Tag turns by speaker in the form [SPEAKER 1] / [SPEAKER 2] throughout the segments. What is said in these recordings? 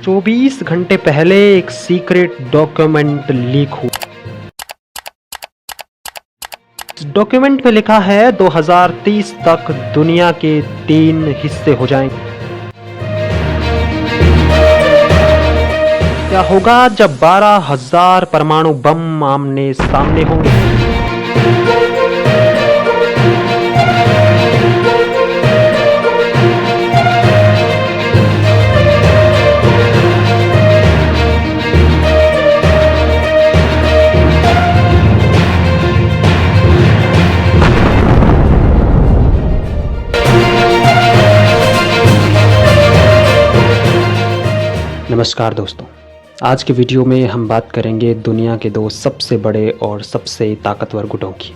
[SPEAKER 1] 24 घंटे पहले एक सीक्रेट डॉक्यूमेंट लीक हुआ। डॉक्यूमेंट में लिखा है 2030 तक दुनिया के 3 हिस्से हो जाएंगे। क्या होगा जब 12,000 परमाणु बम आमने सामने होंगे? नमस्कार दोस्तों, आज के वीडियो में हम बात करेंगे दुनिया के 2 सबसे बड़े और सबसे ताकतवर गुटों की।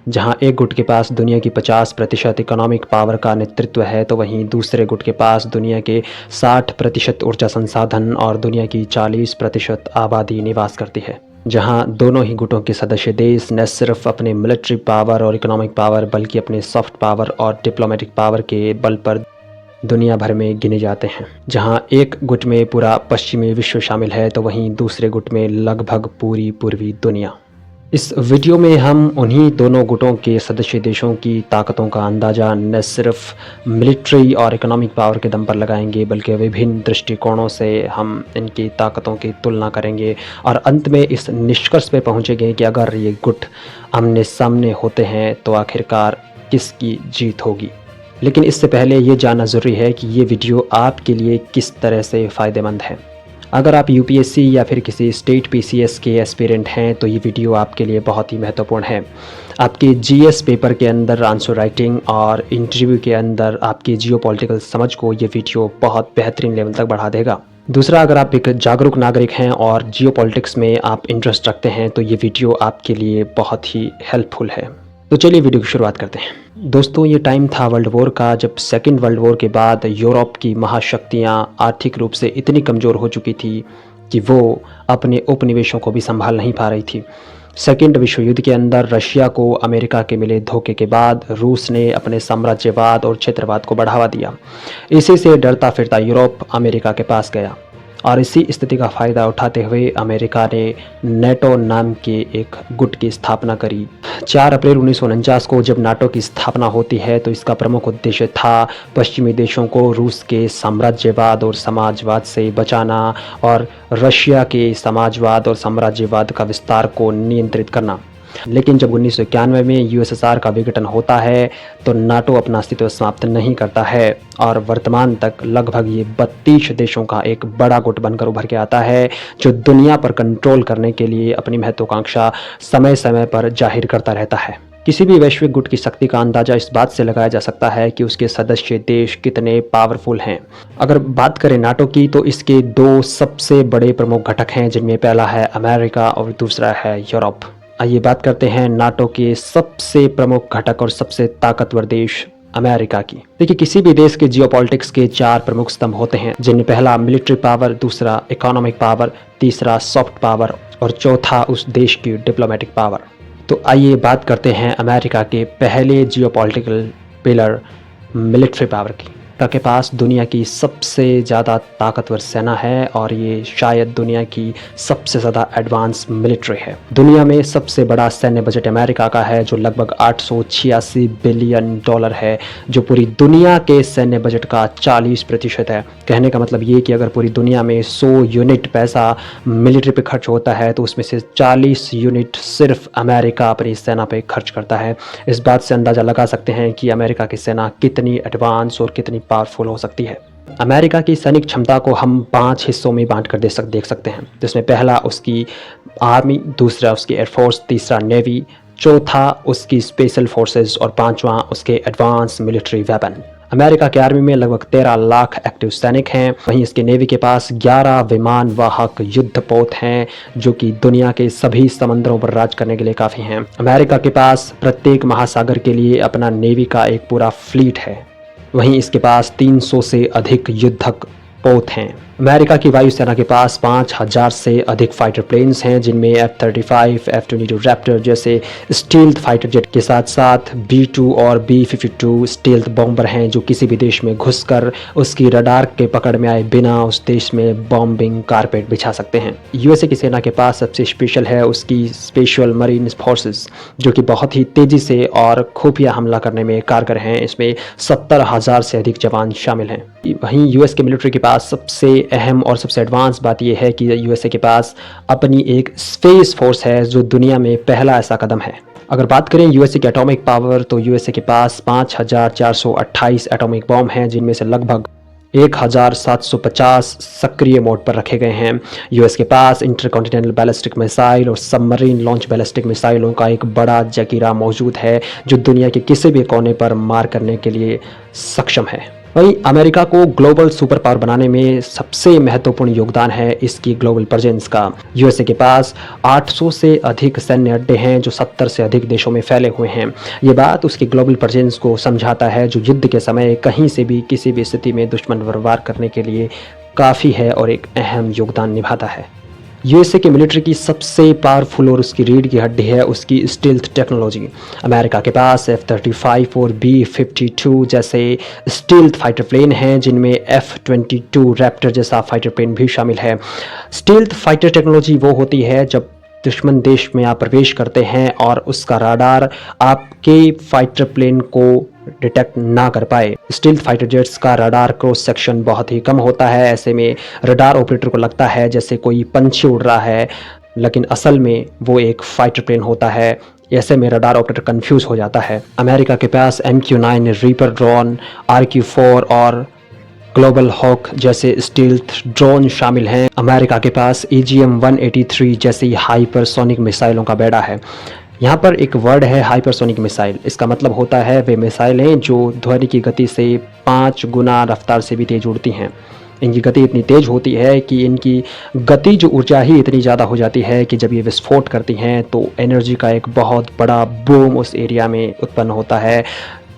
[SPEAKER 1] जहां एक गुट के पास दुनिया की 50% इकोनॉमिक पावर का नेतृत्व है, तो वहीं दूसरे गुट के पास दुनिया के 60% ऊर्जा संसाधन और दुनिया की 40% आबादी निवास करती है। जहां दोनों ही गुटों के सदस्य देश न सिर्फ अपने मिलिट्री पावर और इकोनॉमिक पावर बल्कि अपने सॉफ्ट पावर और डिप्लोमेटिक पावर के बल पर दुनिया भर में गिने जाते हैं। जहां एक गुट में पूरा पश्चिमी विश्व शामिल है, तो वहीं दूसरे गुट में लगभग पूरी पूर्वी दुनिया। इस वीडियो में हम उन्हीं दोनों गुटों के सदस्य देशों की ताकतों का अंदाज़ा न सिर्फ मिलिट्री और इकोनॉमिक पावर के दम पर लगाएंगे, बल्कि विभिन्न दृष्टिकोणों से हम इनकी ताकतों की तुलना करेंगे और अंत में इस निष्कर्ष पे पहुंचेंगे कि अगर ये गुट आमने सामने होते हैं तो आखिरकार किसकी जीत होगी। लेकिन इससे पहले ये जानना ज़रूरी है कि ये वीडियो आपके लिए किस तरह से फ़ायदेमंद है। अगर आप यूपीएससी या फिर किसी स्टेट पीसीएस के एस्पिरेंट हैं तो ये वीडियो आपके लिए बहुत ही महत्वपूर्ण है। आपके जीएस पेपर के अंदर आंसर राइटिंग और इंटरव्यू के अंदर आपकी जियोपॉलिटिकल समझ को ये वीडियो बहुत बेहतरीन लेवल तक बढ़ा देगा। दूसरा, अगर आप एक जागरूक नागरिक हैं और जियोपॉलिटिक्स में आप इंटरेस्ट रखते हैं तो ये वीडियो आपके लिए बहुत ही हेल्पफुल है। तो चलिए वीडियो की शुरुआत करते हैं। दोस्तों, ये टाइम था वर्ल्ड वॉर का, जब सेकेंड वर्ल्ड वॉर के बाद यूरोप की महाशक्तियाँ आर्थिक रूप से इतनी कमज़ोर हो चुकी थी कि वो अपने उपनिवेशों को भी संभाल नहीं पा रही थी। सेकेंड विश्व युद्ध के अंदर रशिया को अमेरिका के मिले धोखे के बाद रूस ने अपने साम्राज्यवाद और क्षेत्रवाद को बढ़ावा दिया। इसी से डरता फिरता यूरोप अमेरिका के पास गया और इसी स्थिति का फ़ायदा उठाते हुए अमेरिका ने नेटो नाम के एक गुट की स्थापना करी। 4 अप्रैल 1949 को जब नाटो की स्थापना होती है तो इसका प्रमुख उद्देश्य था पश्चिमी देशों को रूस के साम्राज्यवाद और समाजवाद से बचाना और रशिया के समाजवाद और साम्राज्यवाद का विस्तार को नियंत्रित करना। लेकिन जब 1991 में यूएसएसआर का विघटन होता है तो नाटो अपना अस्तित्व समाप्त नहीं करता है और वर्तमान तक लगभग ये 32 देशों का एक बड़ा गुट बनकर उभर के आता है, जो दुनिया पर कंट्रोल करने के लिए अपनी महत्वाकांक्षा समय समय पर जाहिर करता रहता है। किसी भी वैश्विक गुट की शक्ति का अंदाजा इस बात से लगाया जा सकता है कि उसके सदस्य देश कितने पावरफुल हैं। अगर बात करें नाटो की तो इसके 2 सबसे बड़े प्रमुख घटक हैं, जिनमें पहला है अमेरिका और दूसरा है यूरोप। आइए बात करते हैं नाटो के सबसे प्रमुख घटक और सबसे ताकतवर देश अमेरिका की। देखिए, किसी भी देश के जियोपॉलिटिक्स के 4 प्रमुख स्तंभ होते हैं, जिनमें पहला मिलिट्री पावर, दूसरा इकोनॉमिक पावर, तीसरा सॉफ्ट पावर और चौथा उस देश की डिप्लोमेटिक पावर। तो आइए बात करते हैं अमेरिका के पहले जियोपॉलिटिकल पिलर मिलिट्री पावर की। अमेरिका के पास दुनिया की सबसे ज़्यादा ताकतवर सेना है और ये शायद दुनिया की सबसे ज़्यादा एडवांस मिलिट्री है। दुनिया में सबसे बड़ा सैन्य बजट अमेरिका का है, जो लगभग 886 बिलियन डॉलर है, जो पूरी दुनिया के सैन्य बजट का 40% है। कहने का मतलब ये कि अगर पूरी दुनिया में 100 यूनिट पैसा मिलिट्री पे खर्च होता है तो उसमें से 40 यूनिट सिर्फ अमेरिका अपनी सेना पे खर्च करता है। इस बात से अंदाज़ा लगा सकते हैं कि अमेरिका की सेना कितनी एडवांस और कितनी पावरफुल हो सकती है। अमेरिका की सैनिक क्षमता को हम 5 हिस्सों में बांट कर देख सकते हैं, जिसमें पहला उसकी आर्मी, दूसरा उसकी एयरफोर्स, तीसरा नेवी, चौथा उसकी स्पेशल फोर्सेस और पांचवा उसके एडवांस मिलिट्री वेपन। अमेरिका की आर्मी में लगभग 13 लाख एक्टिव सैनिक हैं। वहीं इसके नेवी के पास 11 विमान वाहक युद्धपोत हैं, जो कि दुनिया के सभी समंदरों पर राज करने के लिए काफ़ी हैं। अमेरिका के पास प्रत्येक महासागर के लिए अपना नेवी का एक पूरा फ्लीट है। वहीं इसके पास 300 से अधिक युद्धक पोत हैं। अमेरिका की वायुसेना के पास 5000 से अधिक फाइटर प्लेन्स हैं, जिनमें F-35, F-22 रैप्टर जैसे स्टील्थ फाइटर जेट के साथ साथ B-2 और B-52 स्टील्थ बॉम्बर हैं, जो किसी भी देश में घुसकर उसकी रडार के पकड़ में आए बिना उस देश में बॉम्बिंग कारपेट बिछा सकते हैं। यूएसए की सेना के पास सबसे स्पेशल है उसकी स्पेशल मरीन फोर्सेस, जो कि बहुत ही तेज़ी से और खुफिया हमला करने में कारगर हैं। इसमें 70,000 से अधिक जवान शामिल हैं। वहीं यूएस के मिलिट्री के पास सबसे अहम और सबसे एडवांस बात यह है कि यूएसए के पास अपनी एक स्पेस फोर्स है, जो दुनिया में पहला ऐसा कदम है। अगर बात करें यूएसए की एटॉमिक पावर, तो यूएसए के पास 5428 एटॉमिक बॉम्ब हैं, जिनमें से लगभग 1750 सक्रिय मोड पर रखे गए हैं। यूएस के पास इंटरकॉन्टिनेंटल बैलिस्टिक मिसाइल और सबमरीन लॉन्च बैलिस्टिक मिसाइलों का एक बड़ा जखीरा मौजूद है, जो दुनिया के किसी भी कोने पर मार करने के लिए सक्षम है। वहीं अमेरिका को ग्लोबल सुपर पावर बनाने में सबसे महत्वपूर्ण योगदान है इसकी ग्लोबल प्रेजेंस का। यूएसए के पास 800 से अधिक सैन्य अड्डे हैं, जो 70 से अधिक देशों में फैले हुए हैं। ये बात उसकी ग्लोबल प्रेजेंस को समझाता है, जो युद्ध के समय कहीं से भी किसी भी स्थिति में दुश्मन पर वार करने के लिए काफ़ी है और एक अहम योगदान निभाता है। यूएसए के मिलिट्री की सबसे पावरफुल और उसकी रीढ़ की हड्डी है उसकी स्टील्थ टेक्नोलॉजी। अमेरिका के पास F-35 और B-52 जैसे स्टील्थ फाइटर प्लेन हैं, जिनमें F-22 रैप्टर जैसा फाइटर प्लेन भी शामिल है। स्टील्थ फाइटर टेक्नोलॉजी वो होती है जब दुश्मन देश में आप प्रवेश करते हैं और उसका राडार आपके फाइटर प्लेन को डिटेक्ट ना कर पाए। स्टील्थ फाइटर जेट्स का रडार क्रॉस सेक्शन बहुत ही कम होता है। ऐसे में रडार ऑपरेटर को लगता है जैसे कोई पंछी उड़ रहा है, लेकिन असल में वो एक फाइटर प्लेन होता है। ऐसे में रडार ऑपरेटर कंफ्यूज हो जाता है। अमेरिका के पास MQ-9 रीपर ड्रोन, RQ-4 और ग्लोबल हॉक जैसे स्टील्थ ड्रोन शामिल हैं। अमेरिका के पास AGM-183 जैसी हाइपरसोनिक मिसाइलों का बेड़ा है। यहाँ पर एक वर्ड है हाइपरसोनिक मिसाइल। इसका मतलब होता है वे मिसाइलें जो ध्वनि की गति से 5 गुना रफ्तार से भी तेज उड़ती हैं। इनकी गति इतनी तेज होती है कि इनकी गति जो ऊर्जा ही इतनी ज़्यादा हो जाती है कि जब ये विस्फोट करती हैं तो एनर्जी का एक बहुत बड़ा बूम उस एरिया में उत्पन्न होता है।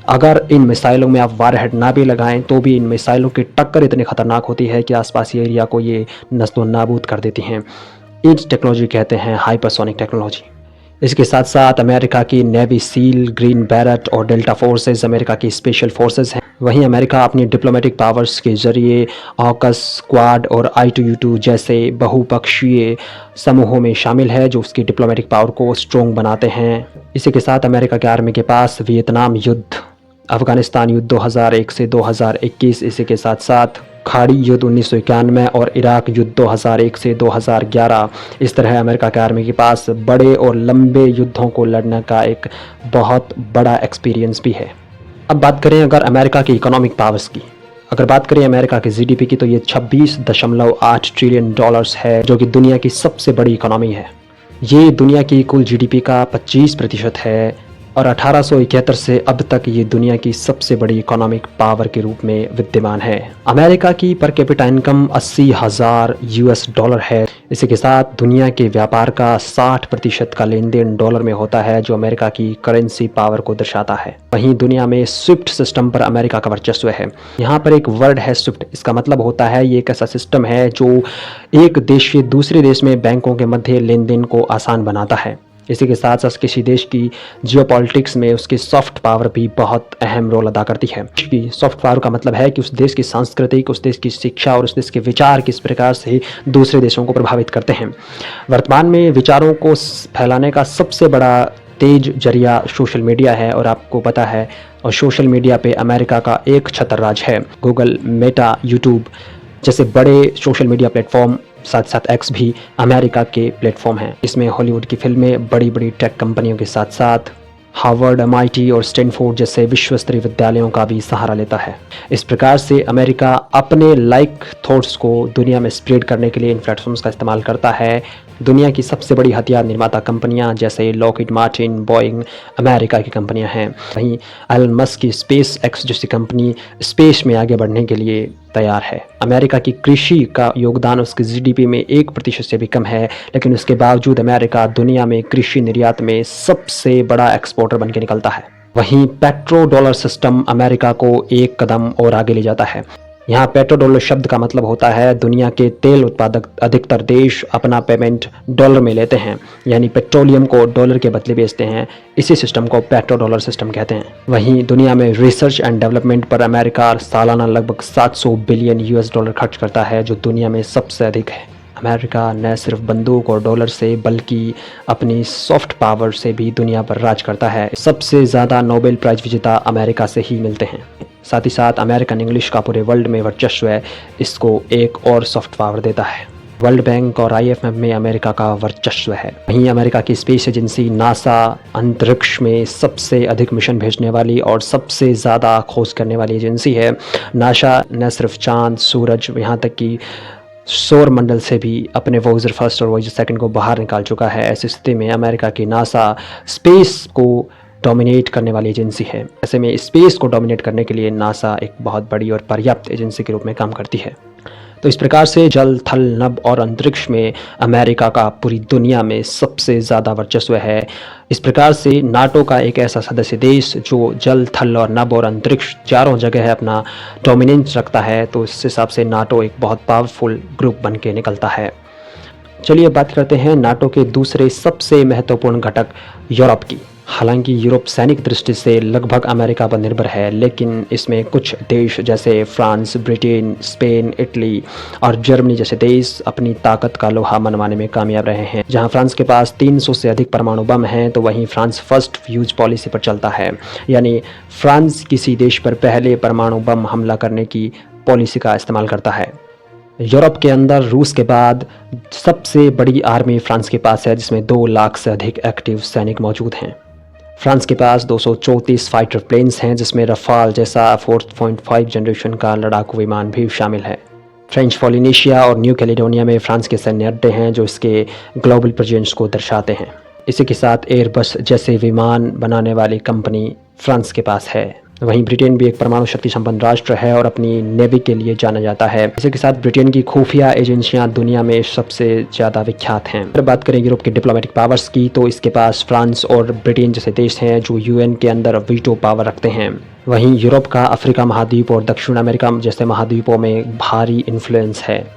[SPEAKER 1] अगर इन मिसाइलों में आप वारहेड ना भी लगाएं तो भी इन मिसाइलों की टक्कर इतनी ख़तरनाक होती है कि आसपास एरिया को ये नस्तो नाबूद कर देती हैं। इस टेक्नोलॉजी कहते हैं हाइपरसोनिक टेक्नोलॉजी। इसके साथ साथ अमेरिका की नेवी सील, ग्रीन बैरट और डेल्टा फोर्सेस अमेरिका की स्पेशल फोर्सेस हैं। वहीं अमेरिका अपनी डिप्लोमेटिक पावर्स के जरिए ऑकस, क्वाड और I2U2 जैसे बहुपक्षीय समूहों में शामिल है, जो उसकी डिप्लोमेटिक पावर को स्ट्रॉन्ग बनाते हैं। इसी के साथ अमेरिका के आर्मी के पास वियतनाम युद्ध, अफगानिस्तान युद्ध 2001 से 2021, इसी के साथ साथ खाड़ी युद्ध 1991 और इराक युद्ध 2001 से 2011, इस तरह अमेरिका के आर्मी के पास बड़े और लंबे युद्धों को लड़ने का एक बहुत बड़ा एक्सपीरियंस भी है। अब बात करें अगर अमेरिका की इकोनॉमिक पावर्स की, अगर बात करें अमेरिका के GDP की, तो ये $26.8 ट्रिलियन है, जो कि दुनिया की सबसे बड़ी इकोनॉमी है। ये दुनिया की कुल GDP का 25% है और 1871 से अब तक ये दुनिया की सबसे बड़ी इकोनॉमिक पावर के रूप में विद्यमान है। अमेरिका की पर कैपिटा इनकम $80,000 है। इसी के साथ दुनिया के व्यापार का 60% का लेन देन डॉलर में होता है, जो अमेरिका की करेंसी पावर को दर्शाता है। वहीं दुनिया में स्विफ्ट सिस्टम पर अमेरिका का वर्चस्व है। यहाँ पर एक वर्ड है स्विफ्ट। इसका मतलब होता है ये एक ऐसा सिस्टम है जो एक देश से दूसरे देश में बैंकों के मध्य लेन देन को आसान बनाता है। इसी के साथ साथ किसी देश की जियोपॉलिटिक्स में उसकी सॉफ्ट पावर भी बहुत अहम रोल अदा करती है। सॉफ्ट पावर का मतलब है कि उस देश की सांस्कृतिक, उस देश की शिक्षा और उस देश के विचार किस प्रकार से दूसरे देशों को प्रभावित करते हैं। वर्तमान में विचारों को फैलाने का सबसे बड़ा तेज जरिया सोशल मीडिया है और आपको पता है, और सोशल मीडिया पे अमेरिका का एक छत्र राज है। गूगल, मेटा, यूट्यूब जैसे बड़े सोशल मीडिया प्लेटफॉर्म, साथ साथ X भी अमेरिका के प्लेटफॉर्म हैं। इसमें हॉलीवुड की फिल्में, बड़ी बड़ी टेक कंपनियों के साथ साथ हार्वर्ड, MIT और स्टैनफोर्ड जैसे विश्व स्तरीय विद्यालयों का भी सहारा लेता है। इस प्रकार से अमेरिका अपने थॉट्स को दुनिया में स्प्रेड करने के लिए इन प्लेटफॉर्म्स का इस्तेमाल करता है। दुनिया की सबसे बड़ी हथियार निर्माता कंपनियां जैसे लॉकहीड मार्टिन, बोइंग अमेरिका की कंपनियां हैं। वहीं एलन मस्क की SpaceX जैसी कंपनी स्पेस में आगे बढ़ने के लिए तैयार है। अमेरिका की कृषि का योगदान उसके GDP में 1% से भी कम है, लेकिन उसके बावजूद अमेरिका दुनिया में कृषि निर्यात में सबसे बड़ा एक्सपोर्टर बन के निकलता है। वहीं पेट्रो डॉलर सिस्टम अमेरिका को एक कदम और आगे ले जाता है। यहाँ पेट्रोडॉलर शब्द का मतलब होता है दुनिया के तेल उत्पादक अधिकतर देश अपना पेमेंट डॉलर में लेते हैं, यानी पेट्रोलियम को डॉलर के बदले बेचते हैं। इसी सिस्टम को पेट्रोडॉलर सिस्टम कहते हैं। वहीं दुनिया में रिसर्च एंड डेवलपमेंट पर अमेरिका सालाना लगभग 700 बिलियन यूएस डॉलर खर्च करता है, जो दुनिया में सबसे अधिक है। अमेरिका न सिर्फ बंदूक और डॉलर से बल्कि अपनी सॉफ्ट पावर से भी दुनिया पर राज करता है। सबसे ज़्यादा नोबेल प्राइज़ विजेता अमेरिका से ही मिलते हैं। साथ ही साथ अमेरिकन इंग्लिश का पूरे वर्ल्ड में वर्चस्व है, इसको एक और सॉफ्ट पावर देता है। वर्ल्ड बैंक और IMF में अमेरिका का वर्चस्व है। वहीं अमेरिका की स्पेस एजेंसी नासा अंतरिक्ष में सबसे अधिक मिशन भेजने वाली और सबसे ज़्यादा खोज करने वाली एजेंसी है। नासा न सिर्फ चांद, सूरज, यहाँ तक कि सौर मंडल से भी अपने वोजर फर्स्ट और वोजर सेकंड को बाहर निकाल चुका है। ऐसी स्थिति में अमेरिका की नासा स्पेस को डोमिनेट करने वाली एजेंसी है। ऐसे में स्पेस को डोमिनेट करने के लिए नासा एक बहुत बड़ी और पर्याप्त एजेंसी के रूप में काम करती है। तो इस प्रकार से जल, थल, नभ और अंतरिक्ष में अमेरिका का पूरी दुनिया में सबसे ज़्यादा वर्चस्व है। इस प्रकार से नाटो का एक ऐसा सदस्य देश जो जल, थल और नभ और अंतरिक्ष चारों जगह है अपना डोमिनेंस रखता है, तो इस हिसाब से नाटो एक बहुत पावरफुल ग्रुप बन के निकलता है। चलिए बात करते हैं नाटो के दूसरे सबसे महत्वपूर्ण घटक यूरोप की। हालांकि यूरोप सैनिक दृष्टि से लगभग अमेरिका पर निर्भर है, लेकिन इसमें कुछ देश जैसे फ्रांस, ब्रिटेन, स्पेन, इटली और जर्मनी जैसे देश अपनी ताकत का लोहा मनवाने में कामयाब रहे हैं। जहां फ्रांस के पास 300 से अधिक परमाणु बम हैं, तो वहीं फ्रांस फर्स्ट फ्यूज पॉलिसी पर चलता है, यानी फ्रांस किसी देश पर पहले परमाणु बम हमला करने की पॉलिसी का इस्तेमाल करता है। यूरोप के अंदर रूस के बाद सबसे बड़ी आर्मी फ्रांस के पास है, जिसमें 2 लाख से अधिक एक्टिव सैनिक मौजूद हैं। फ्रांस के पास 234 फाइटर प्लेन्स हैं, जिसमें रफाल जैसा 4.5 जनरेशन का लड़ाकू विमान भी शामिल है। फ्रेंच पॉलिनेशिया और न्यू कैलेडोनिया में फ्रांस के सैन्य अड्डे हैं, जो इसके ग्लोबल प्रेजेंस को दर्शाते हैं। इसी के साथ एयरबस जैसे विमान बनाने वाली कंपनी फ्रांस के पास है। वहीं ब्रिटेन भी एक परमाणु शक्ति संपन्न राष्ट्र है और अपनी नेवी के लिए जाना जाता है। इसी के साथ ब्रिटेन की खुफिया एजेंसियां दुनिया में सबसे ज़्यादा विख्यात हैं। अगर बात करें यूरोप के डिप्लोमेटिक पावर्स की, तो इसके पास फ्रांस और ब्रिटेन जैसे देश हैं जो UN के अंदर वीटो पावर रखते हैं। वहीं यूरोप का अफ्रीका महाद्वीप और दक्षिण अमेरिका जैसे महाद्वीपों में भारी इन्फ्लुएंस है।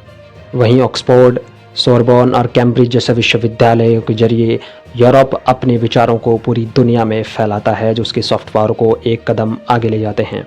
[SPEAKER 1] वहीं ऑक्सफोर्ड, सोरबोन और कैम्ब्रिज जैसे विश्वविद्यालयों के जरिए यूरोप अपने विचारों को पूरी दुनिया में फैलाता है, जो उसके सॉफ्ट पावर को एक कदम आगे ले जाते हैं।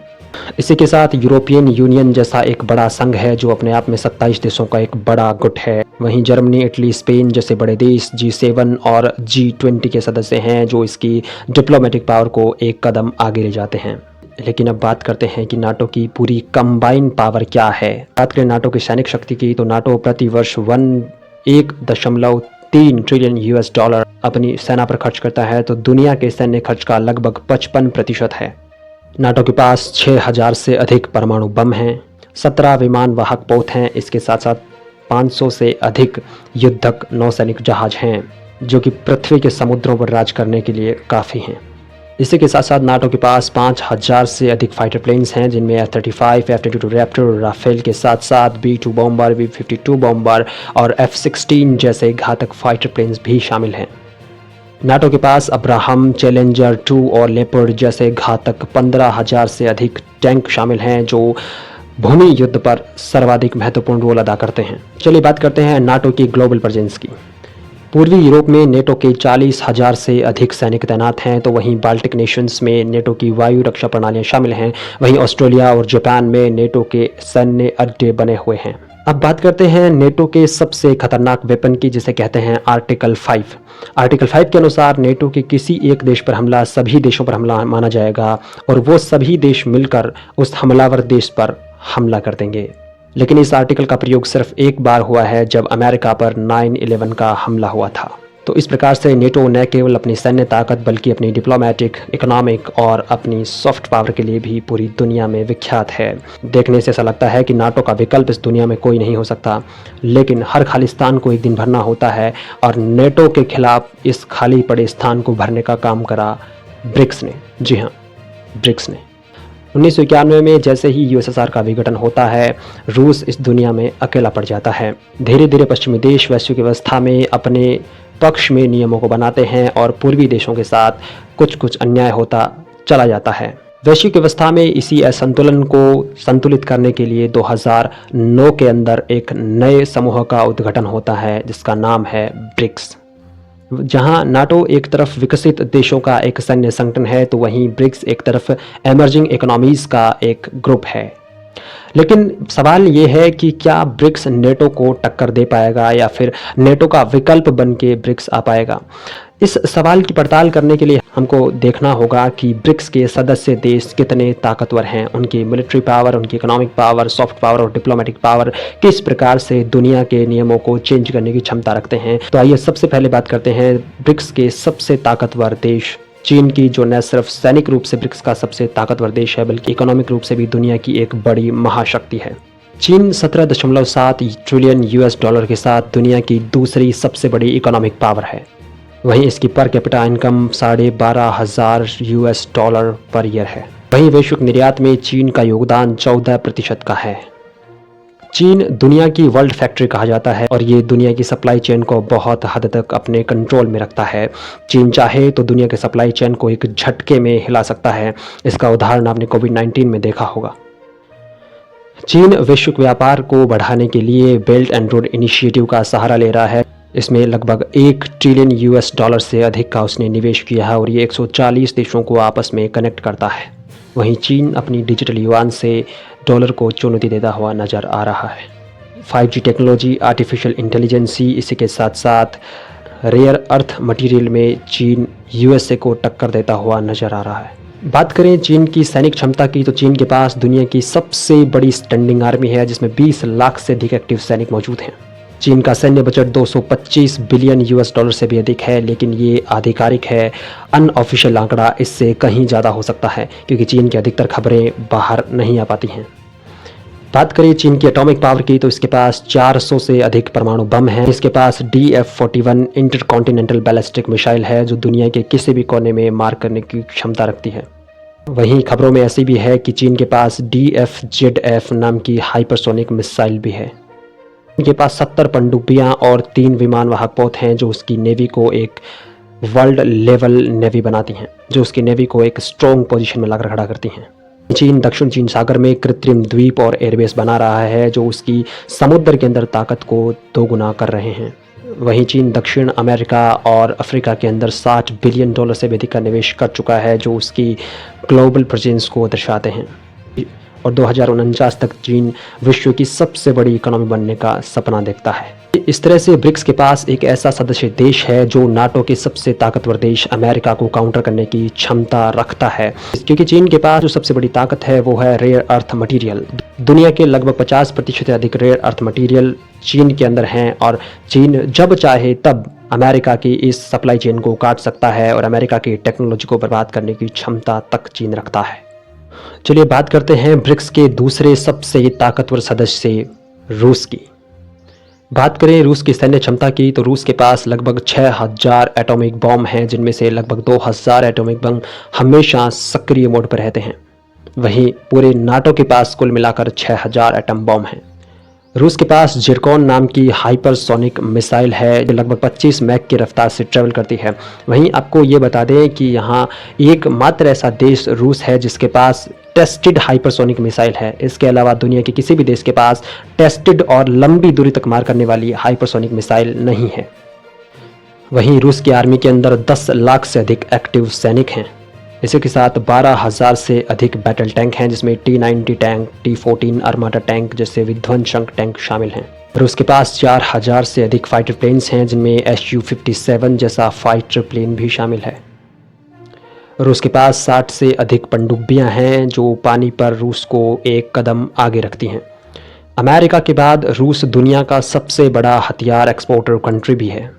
[SPEAKER 1] इसी के साथ यूरोपियन यूनियन जैसा एक बड़ा संघ है, जो अपने आप में 27 देशों का एक बड़ा गुट है। वहीं जर्मनी, इटली, स्पेन जैसे बड़े देश G7 और G20 के सदस्य हैं, जो इसकी डिप्लोमेटिक पावर को एक कदम आगे ले जाते हैं। लेकिन अब बात करते हैं कि नाटो की पूरी कंबाइन पावर क्या है। बात करें नाटो की सैनिक शक्ति की, तो नाटो प्रति वर्ष 1.3 ट्रिलियन US डॉलर अपनी सेना पर खर्च करता है, तो दुनिया के सैन्य खर्च का लगभग 55% है। नाटो के पास 6000 से अधिक परमाणु बम हैं, 17 विमान वाहक पोत हैं। इसके साथ साथ 500 से अधिक युद्धक नौसैनिक जहाज हैं, जो कि पृथ्वी के समुद्रों पर राज करने के लिए काफ़ी हैं। इसी के साथ साथ नाटो के पास 5000 से अधिक फाइटर प्लेन्स हैं, जिनमें F-35, F-22 रैप्टर, राफेल के साथ साथ B-2 बॉम्बर, B-52 बॉम्बर और F-16 जैसे घातक फाइटर प्लेन्स भी शामिल हैं। नाटो के पास अब्राहम, चैलेंजर 2 और लेपर्ड जैसे घातक 15,000 से अधिक टैंक शामिल हैं, जो भूमि युद्ध पर सर्वाधिक महत्वपूर्ण रोल अदा करते हैं। चलिए बात करते हैं नाटो की ग्लोबल प्रेजेंस की। पूर्वी यूरोप में नेटो के 40,000 से अधिक सैनिक तैनात हैं, तो वहीं बाल्टिक नेशंस में नेटो की वायु रक्षा प्रणालियां शामिल हैं। वहीं ऑस्ट्रेलिया और जापान में नेटो के सैन्य अड्डे बने हुए हैं। अब बात करते हैं नेटो के सबसे खतरनाक वेपन की, जिसे कहते हैं आर्टिकल 5। आर्टिकल 5 के अनुसार नेटो के किसी एक देश पर हमला सभी देशों पर हमला माना जाएगा और वो सभी देश मिलकर उस हमलावर देश पर हमला कर देंगे। लेकिन इस आर्टिकल का प्रयोग सिर्फ एक बार हुआ है, जब अमेरिका पर 9/11 का हमला हुआ था। तो इस प्रकार से नेटो न केवल अपनी सैन्य ताकत बल्कि अपनी डिप्लोमेटिक, इकोनॉमिक और अपनी सॉफ्ट पावर के लिए भी पूरी दुनिया में विख्यात है। देखने से ऐसा लगता है कि नाटो का विकल्प इस दुनिया में कोई नहीं हो सकता, लेकिन हर खालिस्तान को एक दिन भरना होता है और नेटो के खिलाफ इस खाली पड़े स्थान को भरने का काम करा ब्रिक्स ने। जी हाँ, ब्रिक्स ने 1991 में जैसे ही USSR का विघटन होता है, रूस इस दुनिया में अकेला पड़ जाता है। धीरे धीरे पश्चिमी देश वैश्विक व्यवस्था में अपने पक्ष में नियमों को बनाते हैं और पूर्वी देशों के साथ कुछ कुछ अन्याय होता चला जाता है। वैश्विक व्यवस्था में इसी असंतुलन को संतुलित करने के लिए 2009 के अंदर एक नए समूह का उद्घाटन होता है जिसका नाम है ब्रिक्स। जहां नाटो एक तरफ विकसित देशों का एक सैन्य संगठन है तो वहीं ब्रिक्स एक तरफ एमर्जिंग इकोनॉमीज का एक ग्रुप है। लेकिन सवाल ये है कि क्या ब्रिक्स नेटो को टक्कर दे पाएगा या फिर नेटो का विकल्प बन के ब्रिक्स आ पाएगा। इस सवाल की पड़ताल करने के लिए हमको देखना होगा कि ब्रिक्स के सदस्य देश कितने ताकतवर हैं, उनकी मिलिट्री पावर, उनकी इकोनॉमिक पावर, सॉफ्ट पावर और डिप्लोमेटिक पावर किस प्रकार से दुनिया के नियमों को चेंज करने की क्षमता रखते हैं। तो आइए सबसे पहले बात करते हैं ब्रिक्स के सबसे ताकतवर देश चीन की, जो न सिर्फ सैनिक रूप से ब्रिक्स का सबसे ताकतवर देश है बल्कि इकोनॉमिक रूप से भी दुनिया की एक बड़ी महाशक्ति है। चीन 17.7 ट्रिलियन यूएस डॉलर के साथ दुनिया की दूसरी सबसे बड़ी इकोनॉमिक पावर है। वहीं इसकी per capita income 12,500 US dollar per year है। वहीं वैश्विक निर्यात में चीन का योगदान 14% का है। चीन दुनिया की वर्ल्ड फैक्ट्री कहा जाता है और ये दुनिया की सप्लाई चेन को बहुत हद तक अपने कंट्रोल में रखता है। चीन चाहे तो दुनिया के सप्लाई चेन को एक झटके में हिला सकता है। इसका उदाहरण आपने कोविड-19 में देखा होगा। चीन वैश्विक व्यापार को बढ़ाने के लिए बेल्ट एंड रोड इनिशिएटिव का सहारा ले रहा है। इसमें लगभग 1 ट्रिलियन यूएस डॉलर से अधिक का उसने निवेश किया है और ये 140 देशों को आपस में कनेक्ट करता है। वहीं चीन अपनी डिजिटल युआन से डॉलर को चुनौती देता हुआ नजर आ रहा है। 5G टेक्नोलॉजी, आर्टिफिशियल इंटेलिजेंसी, इसी के साथ साथ रेयर अर्थ मटेरियल में चीन यूएसए को टक्कर देता हुआ नजर आ रहा है। बात करें चीन की सैनिक क्षमता की तो चीन के पास दुनिया की सबसे बड़ी स्टैंडिंग आर्मी है जिसमें 20 लाख से अधिक एक्टिव सैनिक मौजूद हैं। चीन का सैन्य बजट 225 बिलियन यूएस डॉलर से भी अधिक है, लेकिन ये आधिकारिक है। अनऑफिशियल आंकड़ा इससे कहीं ज़्यादा हो सकता है क्योंकि चीन की अधिकतर खबरें बाहर नहीं आ पाती हैं। बात करें चीन की एटॉमिक पावर की तो इसके पास 400 से अधिक परमाणु बम हैं। इसके पास DF-41 इंटरकॉन्टिनेंटल बैलिस्टिक मिसाइल है जो दुनिया के किसी भी कोने में मार करने की क्षमता रखती है। वहीं खबरों में ऐसी भी है कि चीन के पास DF-ZF नाम की हाइपरसोनिक मिसाइल भी है। इनके पास 70 पनडुब्बियां और 3 विमान वाहक पोत हैं जो उसकी नेवी को एक वर्ल्ड लेवल नेवी बनाती हैं, जो उसकी नेवी को एक स्ट्रॉन्ग पोजीशन में लाकर खड़ा करती हैं। चीन दक्षिण चीन सागर में कृत्रिम द्वीप और एयरबेस बना रहा है जो उसकी समुद्र के अंदर ताकत को दोगुना कर रहे हैं। वहीं चीन दक्षिण अमेरिका और अफ्रीका के अंदर 60 बिलियन डॉलर से भी अधिक का निवेश कर चुका है जो उसकी ग्लोबल प्रेजेंस को दर्शाते हैं। और 2049 तक चीन विश्व की सबसे बड़ी इकोनॉमी बनने का सपना देखता है। इस तरह से ब्रिक्स के पास एक ऐसा सदस्य देश है जो नाटो के सबसे ताकतवर देश अमेरिका को काउंटर करने की क्षमता रखता है, क्योंकि चीन के पास जो सबसे बड़ी ताकत है वो है रेयर अर्थ मटेरियल। दुनिया के लगभग 50% से अधिक रेयर अर्थ मटेरियल चीन के अंदर हैं और चीन जब चाहे तब अमेरिका की इस सप्लाई चेन को काट सकता है और अमेरिका की टेक्नोलॉजी को बर्बाद करने की क्षमता तक चीन रखता है। चलिए बात करते हैं ब्रिक्स के दूसरे सबसे ताकतवर सदस्य रूस की। बात करें रूस की सैन्य क्षमता की तो रूस के पास लगभग 6000 एटॉमिक बम हैं जिनमें से लगभग 2000 एटॉमिक बम हमेशा सक्रिय मोड पर रहते हैं। वहीं पूरे नाटो के पास कुल मिलाकर 6000 एटम बम हैं। रूस के पास जिरकॉन नाम की हाइपरसोनिक मिसाइल है जो लगभग 25 मैक की रफ्तार से ट्रेवल करती है। वहीं आपको ये बता दें कि यहाँ एकमात्र ऐसा देश रूस है जिसके पास टेस्टेड हाइपरसोनिक मिसाइल है। इसके अलावा दुनिया के किसी भी देश के पास टेस्टेड और लंबी दूरी तक मार करने वाली हाइपरसोनिक मिसाइल नहीं है। वहीं रूस की आर्मी के अंदर 10 लाख से अधिक एक्टिव सैनिक हैं। इसी के साथ 12,000 से अधिक बैटल टैंक हैं जिसमें T-90 tank, T-14 armada tank जैसे विध्वंसक टैंक शामिल हैं। रूस के पास 4000 से अधिक फाइटर प्लेन्स हैं जिनमें Su-57 जैसा फाइटर प्लेन भी शामिल है। रूस के पास 60 से अधिक पनडुब्बियां हैं जो पानी पर रूस को एक कदम आगे रखती हैं। अमेरिका के बाद रूस दुनिया का सबसे बड़ा हथियार एक्सपोर्टर कंट्री भी है।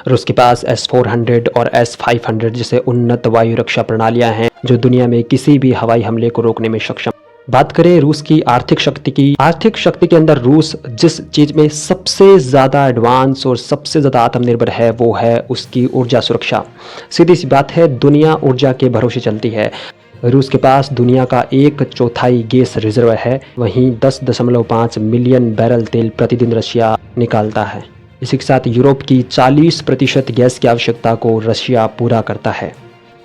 [SPEAKER 1] रूस के पास S-400 और S-500 जैसे उन्नत वायु रक्षा प्रणालियां हैं जो दुनिया में किसी भी हवाई हमले को रोकने में सक्षम। बात करें रूस की आर्थिक शक्ति की, आर्थिक शक्ति के अंदर रूस जिस चीज में सबसे ज्यादा एडवांस और सबसे ज्यादा आत्मनिर्भर है वो है उसकी ऊर्जा सुरक्षा। सीधी सी बात है, दुनिया ऊर्जा के भरोसे चलती है। रूस के पास दुनिया का 1/4 गैस रिजर्व है। वहीं 10.5 मिलियन बैरल तेल प्रतिदिन रशिया निकालता है। इसी के साथ यूरोप की 40% गैस की आवश्यकता को रशिया पूरा करता है।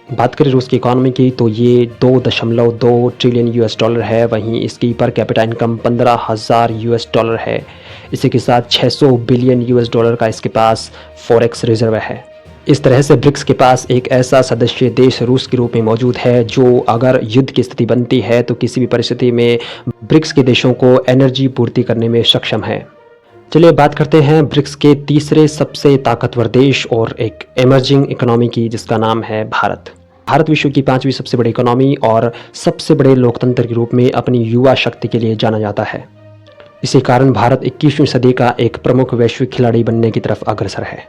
[SPEAKER 1] बात करें रूस की इकॉनमी की तो ये 2.2 ट्रिलियन यूएस डॉलर है। वहीं इसकी per capita income 15,000 US dollar है। इसी के साथ 600 बिलियन यूएस डॉलर का इसके पास फॉरेक्स रिजर्व है। इस तरह से ब्रिक्स के पास एक ऐसा सदस्य देश रूस के रूप में मौजूद है जो अगर युद्ध की स्थिति बनती है तो किसी भी परिस्थिति में ब्रिक्स के देशों को एनर्जी पूर्ति करने में सक्षम है। चलिए बात करते हैं ब्रिक्स के तीसरे सबसे ताकतवर देश और एक इमर्जिंग इकोनॉमी की, जिसका नाम है भारत। भारत विश्व की 5वीं सबसे बड़ी इकोनॉमी और सबसे बड़े लोकतंत्र के रूप में अपनी युवा शक्ति के लिए जाना जाता है। इसी कारण भारत 21वीं सदी का एक प्रमुख वैश्विक खिलाड़ी बनने की तरफ अग्रसर है।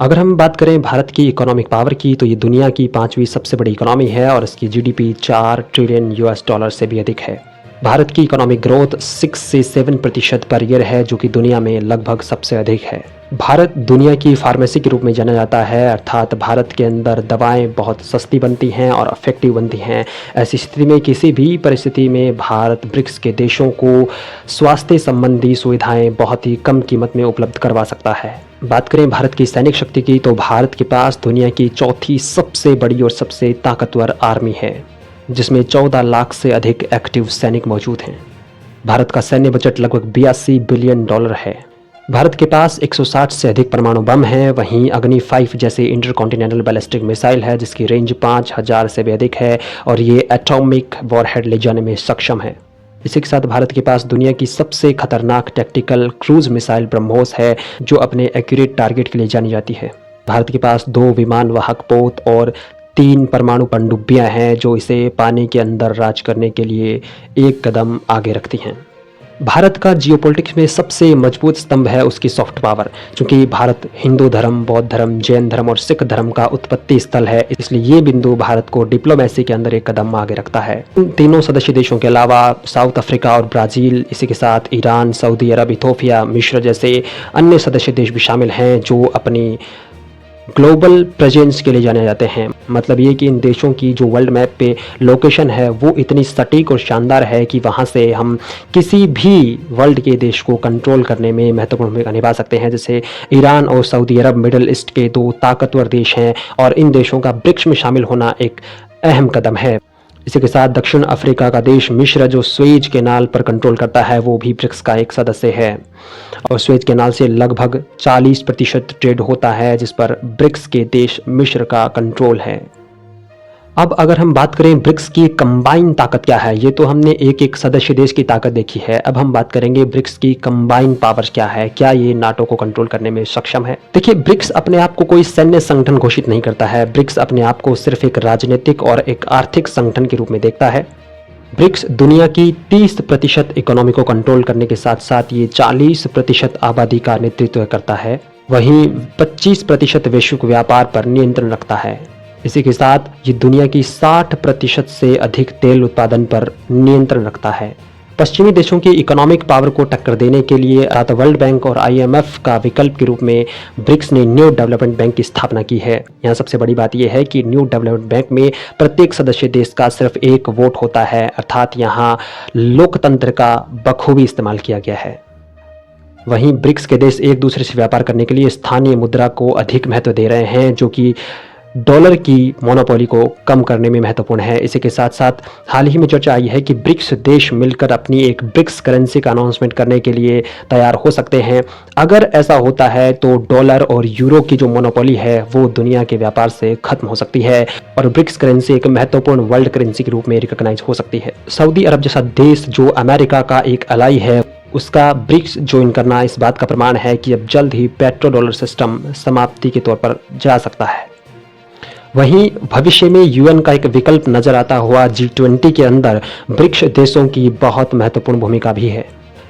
[SPEAKER 1] अगर हम बात करें भारत की इकोनॉमिक पावर की तो ये दुनिया की 5वीं सबसे बड़ी इकोनॉमी है और इसकी जीडीपी 4 ट्रिलियन यूएस डॉलर से भी अधिक है। भारत की इकोनॉमिक ग्रोथ 6 से 7% पर ईयर है, जो कि दुनिया में लगभग सबसे अधिक है। भारत दुनिया की फार्मेसी के रूप में जाना जाता है, अर्थात भारत के अंदर दवाएं बहुत सस्ती बनती हैं और इफेक्टिव बनती हैं। ऐसी स्थिति में किसी भी परिस्थिति में भारत ब्रिक्स के देशों को स्वास्थ्य संबंधी सुविधाएं बहुत ही कम कीमत में उपलब्ध करवा सकता है। बात करें भारत की सैनिक शक्ति की तो भारत के पास दुनिया की चौथी सबसे बड़ी और सबसे ताकतवर आर्मी है, जिसमें 14 लाख से अधिक एक्टिव सैनिक मौजूद हैं। भारत का सैन्य बजट लगभग 82 बिलियन डॉलर है। भारत के पास 160 से अधिक परमाणु बम हैं। वहीं अग्नि 5 जैसे इंटरकॉन्टिनेंटल बैलिस्टिक मिसाइल है, जिसकी रेंज 5000 से भी अधिक है और ये एटॉमिक वॉरहेड ले जाने में सक्षम है। इसी के साथ भारत के पास दुनिया की सबसे खतरनाक टैक्टिकल क्रूज मिसाइल ब्रह्मोस है, जो अपने एक्यूरेट टारगेट के लिए जानी जाती है। भारत के पास 2 विमान वाहक पोत और 3 परमाणु पनडुब्बियां हैं, जो इसे पानी के अंदर राज करने के लिए एक कदम आगे रखती हैं। भारत का जियोपॉलिटिक्स में सबसे मजबूत स्तंभ है उसकी सॉफ्ट पावर। चूंकि भारत हिंदू धर्म, बौद्ध धर्म, जैन धर्म और सिख धर्म का उत्पत्ति स्थल है, इसलिए ये बिंदु भारत को डिप्लोमेसी के अंदर एक कदम आगे रखता है। इन तीनों सदस्य देशों के अलावा साउथ अफ्रीका और ब्राजील, इसी के साथ ईरान, सऊदी अरब, इथोपिया, मिस्र जैसे अन्य सदस्य देश भी शामिल हैं, जो अपनी ग्लोबल प्रेजेंस के लिए जाने जाते हैं। मतलब ये कि इन देशों की जो वर्ल्ड मैप पे लोकेशन है वो इतनी सटीक और शानदार है कि वहाँ से हम किसी भी वर्ल्ड के देश को कंट्रोल करने में महत्वपूर्ण भूमिका निभा सकते हैं। जैसे ईरान और सऊदी अरब मिडिल ईस्ट के 2 ताकतवर देश हैं और इन देशों का ब्रिक्स में शामिल होना एक अहम कदम है। इसी के साथ दक्षिण अफ्रीका का देश मिस्र, जो स्वेज कैनाल पर कंट्रोल करता है, वो भी ब्रिक्स का एक सदस्य है और स्वेज कैनाल से लगभग 40% ट्रेड होता है, जिस पर ब्रिक्स के देश मिस्र का कंट्रोल है। अब अगर हम बात करें ब्रिक्स की कंबाइन ताकत क्या है, ये तो हमने एक एक सदस्य देश की ताकत देखी है। अब हम बात करेंगे ब्रिक्स की कंबाइन पावर क्या है, क्या ये नाटो को कंट्रोल करने में सक्षम है। देखिए, ब्रिक्स अपने आप को कोई सैन्य संगठन घोषित नहीं करता है। ब्रिक्स अपने आप को सिर्फ एक राजनीतिक और एक आर्थिक संगठन के रूप में देखता है। ब्रिक्स दुनिया की 30% इकोनॉमी को कंट्रोल करने के साथ साथ ये 40% आबादी का नेतृत्व करता है। वहीं 25% वैश्विक व्यापार पर नियंत्रण रखता है। इसी के साथ ये दुनिया की 60% से अधिक तेल उत्पादन पर नियंत्रण रखता है। पश्चिमी देशों की इकोनॉमिक पावर को टक्कर देने के लिए वर्ल्ड बैंक और IMF का विकल्प के रूप में ब्रिक्स ने न्यू डेवलपमेंट बैंक की स्थापना की है। यहाँ सबसे बड़ी बात यह है कि न्यू डेवलपमेंट बैंक में प्रत्येक सदस्य देश का सिर्फ एक वोट होता है, अर्थात यहाँ लोकतंत्र का बखूबी इस्तेमाल किया गया है। वहीं ब्रिक्स के देश एक दूसरे से व्यापार करने के लिए स्थानीय मुद्रा को अधिक महत्व दे रहे हैं, जो कि डॉलर की मोनोपोली को कम करने में महत्वपूर्ण है। इसी के साथ साथ हाल ही में चर्चा आई है कि ब्रिक्स देश मिलकर अपनी एक ब्रिक्स करेंसी का अनाउंसमेंट करने के लिए तैयार हो सकते हैं। अगर ऐसा होता है तो डॉलर और यूरो की जो मोनोपोली है वो दुनिया के व्यापार से खत्म हो सकती है और ब्रिक्स करेंसी एक महत्वपूर्ण वर्ल्ड करेंसी के रूप में रिकॉग्नाइज हो सकती है। सऊदी अरब जैसा देश जो अमेरिका का एक अलाई है, उसका ब्रिक्स ज्वाइन करना इस बात का प्रमाण है कि अब जल्द ही पेट्रो डॉलर सिस्टम समाप्ति के तौर पर जा सकता है। वहीं भविष्य में यूएन का एक विकल्प नजर आता हुआ G20 के अंदर ब्रिक्स देशों की बहुत महत्वपूर्ण भूमिका भी है।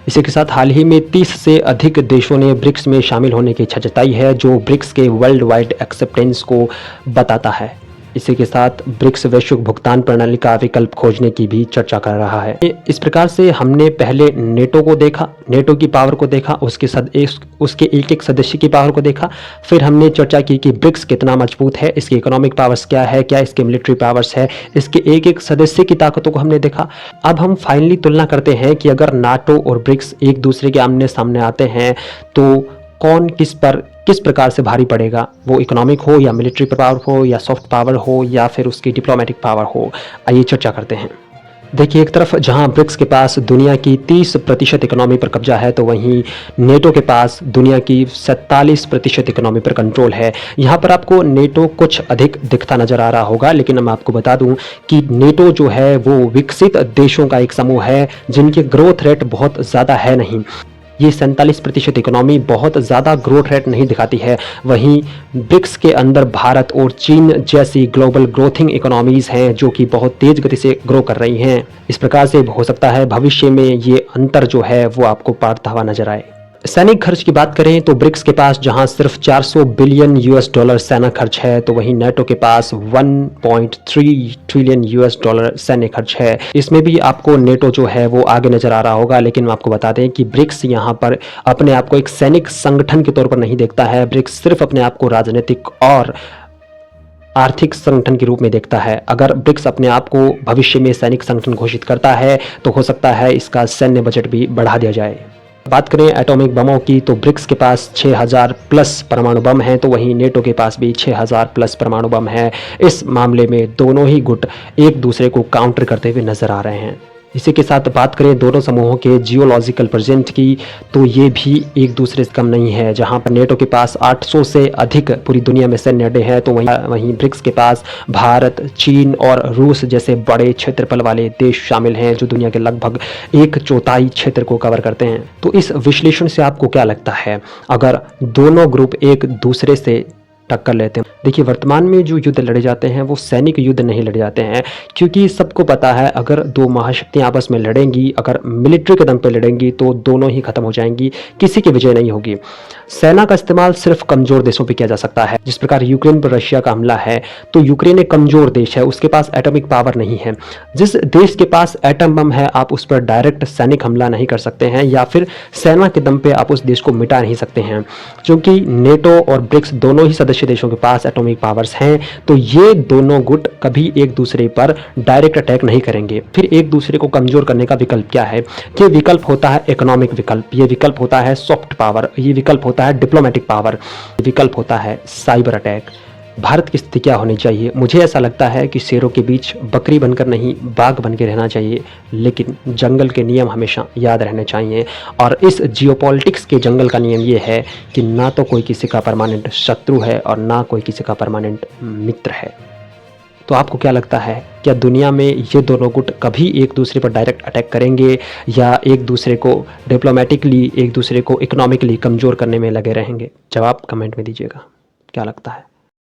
[SPEAKER 1] इसी के साथ हाल ही में 30 से अधिक देशों ने ब्रिक्स में शामिल होने की इच्छा जताई है, जो ब्रिक्स के वर्ल्ड वाइड एक्सेप्टेंस को बताता है। इसी के साथ ब्रिक्स वैश्विक भुगतान प्रणाली का विकल्प खोजने की भी चर्चा कर रहा है। इस प्रकार से हमने पहले नेटो को देखा, नेटो की पावर को देखा, उसके एक एक सदस्य की पावर को देखा। फिर हमने चर्चा की कि ब्रिक्स कितना मजबूत है, इसकी इकोनॉमिक पावर्स क्या है, क्या इसके मिलिट्री पावर्स है, इसके एक एक सदस्य की ताकतों को हमने देखा। अब हम फाइनली तुलना करते हैं कि अगर नाटो और ब्रिक्स एक दूसरे के आमने सामने आते हैं तो कौन किस पर किस प्रकार से भारी पड़ेगा, वो इकोनॉमिक हो या मिलिट्री पावर हो या सॉफ्ट पावर हो या फिर उसकी डिप्लोमेटिक पावर हो। आइए चर्चा करते हैं। देखिए, एक तरफ जहां ब्रिक्स के पास दुनिया की 30% इकोनॉमी पर कब्जा है, तो वहीं नेटो के पास दुनिया की 47% इकोनॉमी पर कंट्रोल है। यहाँ पर आपको नेटो कुछ अधिक दिखता नजर आ रहा होगा, लेकिन मैं आपको बता दूं कि नेटो जो है वो विकसित देशों का एक समूह है जिनके ग्रोथ रेट बहुत ज़्यादा है नहीं। ये 47% इकोनॉमी बहुत ज़्यादा ग्रोथ रेट नहीं दिखाती है। वहीं ब्रिक्स के अंदर भारत और चीन जैसी ग्लोबल ग्रोथिंग इकोनॉमीज़ हैं जो कि बहुत तेज़ गति से ग्रो कर रही हैं। इस प्रकार से हो सकता है भविष्य में ये अंतर जो है वो आपको पारता हुआ नजर आए। सैनिक खर्च की बात करें तो ब्रिक्स के पास जहां सिर्फ 400 बिलियन यूएस डॉलर सेना खर्च है, तो वहीं नेटो के पास 1.3 ट्रिलियन यूएस डॉलर सैन्य खर्च है। इसमें भी आपको नेटो जो है वो आगे नजर आ रहा होगा, लेकिन आपको बता दें कि ब्रिक्स यहां पर अपने आप को एक सैनिक संगठन के तौर पर नहीं देखता है। ब्रिक्स सिर्फ अपने आप को राजनीतिक और आर्थिक संगठन के रूप में देखता है। अगर ब्रिक्स अपने आप को भविष्य में सैनिक संगठन घोषित करता है तो हो सकता है इसका सैन्य बजट भी बढ़ा दिया जाए। बात करें एटॉमिक बमों की, तो ब्रिक्स के पास 6000 प्लस परमाणु बम हैं, तो वहीं नेटो के पास भी 6000 प्लस परमाणु बम है। इस मामले में दोनों ही गुट एक दूसरे को काउंटर करते हुए नजर आ रहे हैं। इसी के साथ बात करें दोनों समूहों के जियोलॉजिकल प्रेजेंट की, तो ये भी एक दूसरे से कम नहीं है। जहां पर नेटो के पास 800 से अधिक पूरी दुनिया में सैन्य अड्डे हैं, तो वहीं ब्रिक्स के पास भारत, चीन और रूस जैसे बड़े क्षेत्रफल वाले देश शामिल हैं जो दुनिया के लगभग 1/4 क्षेत्र को कवर करते हैं। तो इस विश्लेषण से आपको क्या लगता है, अगर दोनों ग्रुप एक दूसरे से टक्कर लेते हैं? देखिए, वर्तमान में जो युद्ध लड़े जाते हैं वो सैनिक युद्ध नहीं लड़े जाते हैं, क्योंकि सबको पता है अगर दो महाशक्तियां आपस में लड़ेंगी, अगर मिलिट्री के दम पे लड़ेंगी तो दोनों ही खत्म हो जाएंगी, किसी की विजय नहीं होगी। सेना का इस्तेमाल सिर्फ कमजोर देशों पे किया जा सकता है। जिस प्रकार यूक्रेन पर रशिया का हमला है, तो यूक्रेन एक कमजोर देश है, उसके पास एटॉमिक पावर नहीं है। जिस देश के पास एटम बम है, आप उस पर डायरेक्ट सैनिक हमला नहीं कर सकते हैं या फिर सेना के दम पे आप उस देश को मिटा नहीं सकते हैं। क्योंकि नेटो और ब्रिक्स दोनों ही सदस्य देशों के पास एटॉमिक पावर्स हैं, तो ये दोनों गुट कभी एक दूसरे पर डायरेक्ट अटैक नहीं करेंगे। फिर एक दूसरे को कमजोर करने का विकल्प क्या है? ये विकल्प होता है इकोनॉमिक विकल्प, ये विकल्प होता है सॉफ्ट पावर, ये विकल्प होता है डिप्लोमेटिक पावर, विकल्प होता है साइबर अटैक। भारत की स्थिति क्या होनी चाहिए? मुझे ऐसा लगता है कि शेरों के बीच बकरी बनकर नहीं, बाघ बन के रहना चाहिए, लेकिन जंगल के नियम हमेशा याद रहने चाहिए। और इस जियोपॉलिटिक्स के जंगल का नियम ये है कि ना तो कोई किसी का परमानेंट शत्रु है और ना कोई किसी का परमानेंट मित्र है। तो आपको क्या लगता है, क्या दुनिया में ये दोनों गुट कभी एक दूसरे पर डायरेक्ट अटैक करेंगे या एक दूसरे को डिप्लोमेटिकली, एक दूसरे को इकोनॉमिकली कमज़ोर करने में लगे रहेंगे? जवाब कमेंट में दीजिएगा। क्या लगता है?